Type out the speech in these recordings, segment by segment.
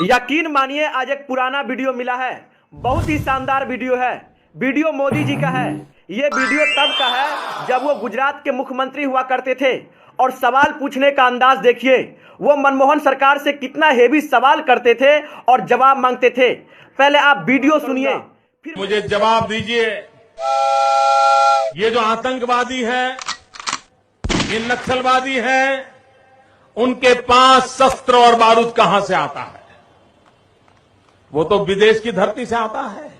यकीन मानिए आज एक पुराना वीडियो मिला है। बहुत ही शानदार वीडियो है। वीडियो मोदी जी का है। ये वीडियो तब का है जब वो गुजरात के मुख्यमंत्री हुआ करते थे। और सवाल पूछने का अंदाज देखिए, वो मनमोहन सरकार से कितना हेवी सवाल करते थे और जवाब मांगते थे। पहले आप वीडियो सुनिए, फिर मुझे जवाब दीजिए। ये जो आतंकवादी है, ये नक्सलवादी है, उनके पास शस्त्र और बारूद कहां से आता है? वो तो विदेश की धरती से आता है।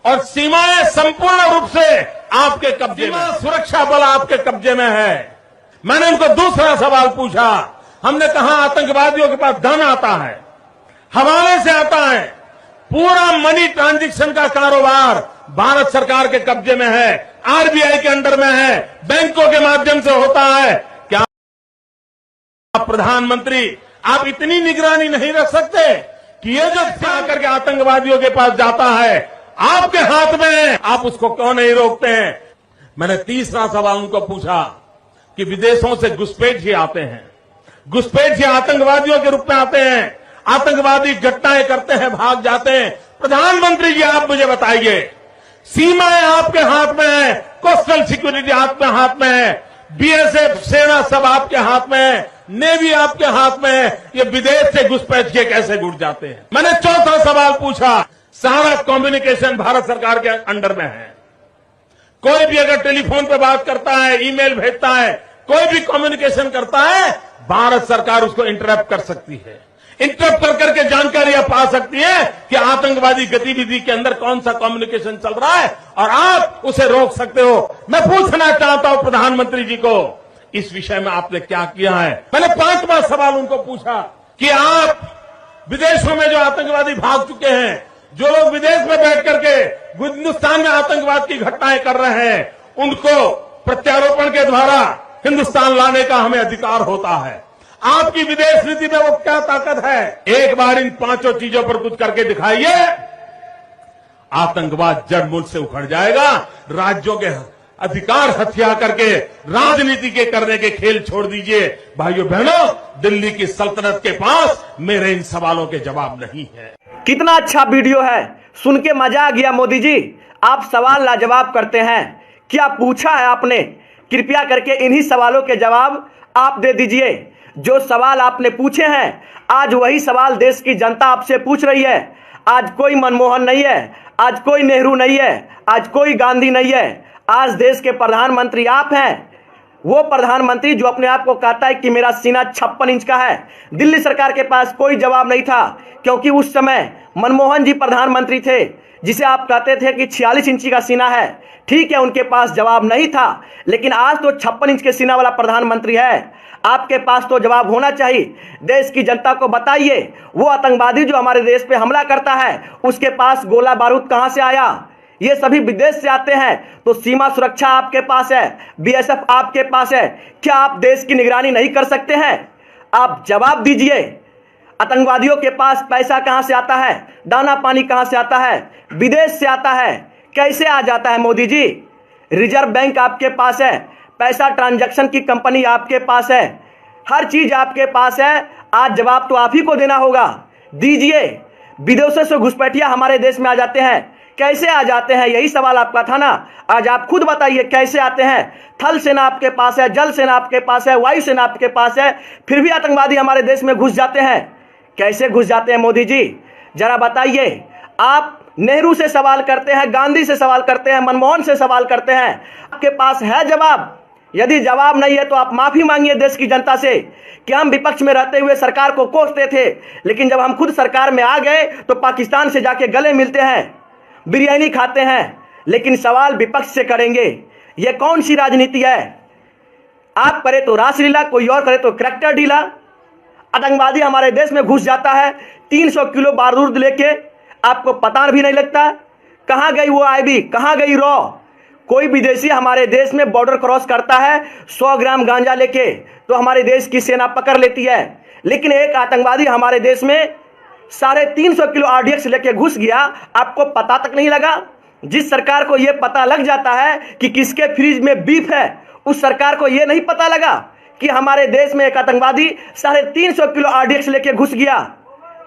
और सीमाएं संपूर्ण रूप से आपके कब्जे में, सुरक्षा बल आपके कब्जे में है। मैंने उनको दूसरा सवाल पूछा। हमने कहा आतंकवादियों के पास धन आता है, हवाले से आता है, पूरा मनी ट्रांजैक्शन का कारोबार भारत सरकार के कब्जे में है, आरबीआई के अंडर में है, बैंकों के माध्यम से होता है। क्या प्रधानमंत्री आप इतनी निगरानी नहीं रख सकते कि ये जो आकर के आतंकवादियों के पास जाता है आपके हाथ में है, आप उसको क्यों नहीं रोकते हैं? मैंने तीसरा सवाल उनको पूछा कि विदेशों से घुसपैठ आते हैं, घुसपैठ आतंकवादियों के रूप में आते हैं, आतंकवादी घटनाएं करते हैं, भाग जाते हैं। प्रधानमंत्री जी आप मुझे बताइए, सीमाएं आपके हाथ में है, कोस्टल सिक्योरिटी आपके हाथ में है, बीएसएफ सेना सब आपके हाथ में है, नेवी आपके हाथ में है, ये विदेश से घुसपैठ के कैसे घुस जाते हैं? मैंने चौथा सवाल पूछा, सारा कम्युनिकेशन भारत सरकार के अंडर में है। कोई भी अगर टेलीफोन पे बात करता है, ईमेल भेजता है, कोई भी कम्युनिकेशन करता है, भारत सरकार उसको इंटरप्ट कर सकती है। इंटरप्ट कर करके जानकारियां पा सकती है कि आतंकवादी गतिविधि के अंदर कौन सा कम्युनिकेशन चल रहा है और आप उसे रोक सकते हो। मैं पूछना चाहता हूं प्रधानमंत्री जी को, इस विषय में आपने क्या किया है? मैंने पांचवा सवाल उनको पूछा कि आप विदेशों में जो आतंकवादी भाग चुके हैं, जो लोग विदेश में बैठ करके हिंदुस्तान में आतंकवाद की घटनाएं कर रहे हैं, उनको प्रत्यारोपण के द्वारा हिंदुस्तान लाने का हमें अधिकार होता है। आपकी विदेश नीति में वो क्या ताकत है? एक बार इन पांचों चीजों पर कुछ करके दिखाइए, आतंकवाद जड़ मूल से उखड़ जाएगा। राज्यों के अधिकार हथिया करके राजनीति के करने के खेल छोड़ दीजिए। भाइयों बहनों, दिल्ली की सल्तनत के पास मेरे इन सवालों के जवाब नहीं है। कितना अच्छा वीडियो है, सुन के मजा आ गया। मोदी जी आप सवाल लाजवाब करते हैं। क्या पूछा है आपने? कृपया करके इन्हीं सवालों के जवाब आप दे दीजिए। जो सवाल आपने पूछे हैं, आज वही सवाल देश की जनता आपसे पूछ रही है। आज कोई मनमोहन नहीं है, आज कोई नेहरू नहीं है, आज कोई गांधी नहीं है। आज देश के प्रधानमंत्री आप हैं। वो प्रधानमंत्री जो अपने आप को कहता है कि मेरा सीना 56 इंच का है। दिल्ली सरकार के पास कोई जवाब नहीं था, क्योंकि उस समय मनमोहन जी प्रधानमंत्री थे, जिसे आप कहते थे कि 46 इंची का सीना है। ठीक है, उनके पास जवाब नहीं था, लेकिन आज तो 56 इंच के सीना वाला प्रधानमंत्री है। आपके पास तो जवाब होना चाहिए। देश की जनता को बताइए, वो आतंकवादी जो हमारे देश पे हमला करता है, उसके पास गोला बारूद कहां से आया? ये सभी विदेश से आते हैं। तो सीमा सुरक्षा आपके पास है, बीएसएफ आपके पास है। क्या आप देश की निगरानी नहीं कर सकते हैं? आप जवाब दीजिए। आतंकवादियों के पास पैसा कहां से आता है? दाना पानी कहां से आता है? विदेश से आता है। कैसे आ जाता है मोदी जी? रिजर्व बैंक आपके पास है, पैसा ट्रांजैक्शन की कंपनी आपके पास है, हर चीज आपके पास है। आज जवाब तो आप ही को देना होगा, दीजिए। विदेशों से घुसपैठिया हमारे देश में आ जाते हैं, कैसे आ जाते हैं? यही सवाल आपका था ना। आज आप खुद बताइए कैसे आते हैं। थल सेना आपके पास है, जल सेना आपके पास है, वायु सेना आपके पास है, फिर भी आतंकवादी हमारे देश में घुस जाते हैं। कैसे घुस जाते हैं मोदी जी, जरा बताइए। आप नेहरू से सवाल करते हैं, गांधी से सवाल करते हैं, मनमोहन से सवाल करते हैं, आपके पास है जवाब? यदि जवाब नहीं है तो आप माफी मांगिए देश की जनता से कि हम विपक्ष में रहते हुए सरकार को कोसते थे, लेकिन जब हम खुद सरकार में आ गए तो पाकिस्तान से जाके गले मिलते हैं, बिरयानी खाते हैं। लेकिन सवाल विपक्ष से करेंगे। यह कौन सी राजनीति है? आप करे तो रासलीला, कोई और करे तो करैक्टर ढीला। आतंकवादी हमारे देश में घुस जाता है 300 किलो बारूद लेके, आपको पता भी नहीं लगता। कहां गई वो आईबी, कहां गई रॉ? कोई विदेशी हमारे देश में बॉर्डर क्रॉस करता है 100 ग्राम गांजा लेके, तो हमारे देश की सेना पकड़ लेती है। लेकिन एक आतंकवादी हमारे देश में 350 किलो आरडीएक्स लेके घुस गया, आपको पता तक नहीं लगा। जिस सरकार को यह पता लग जाता है कि किसके फ्रिज में बीफ है, उस सरकार को यह नहीं पता लगा कि हमारे देश में एक आतंकवादी 350 किलो आरडीएक्स लेके घुस गया।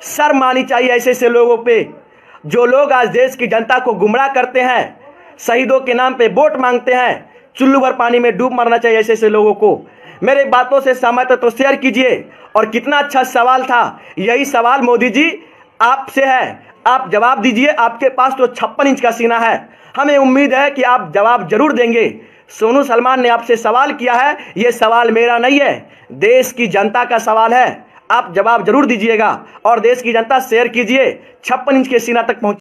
शर्म आनी चाहिए ऐसे ऐसे लोगों पे, जो लोग आज देश की जनता को गुमराह करते हैं, शहीदों के नाम पे वोट मांगते हैं। चुल्लू भर पानी में डूब मरना चाहिए ऐसे ऐसे लोगों को। मेरे बातों से सहमत है तो शेयर कीजिए। और कितना अच्छा सवाल था, यही सवाल मोदी जी आपसे है, आप जवाब दीजिए। आपके पास तो 56 इंच का सीना है, हमें उम्मीद है कि आप जवाब जरूर देंगे। सोनू सलमान ने आपसे सवाल किया है, ये सवाल मेरा नहीं है, देश की जनता का सवाल है। आप जवाब जरूर दीजिएगा और देश की जनता शेयर कीजिए, 56 इंच के सीना तक पहुंच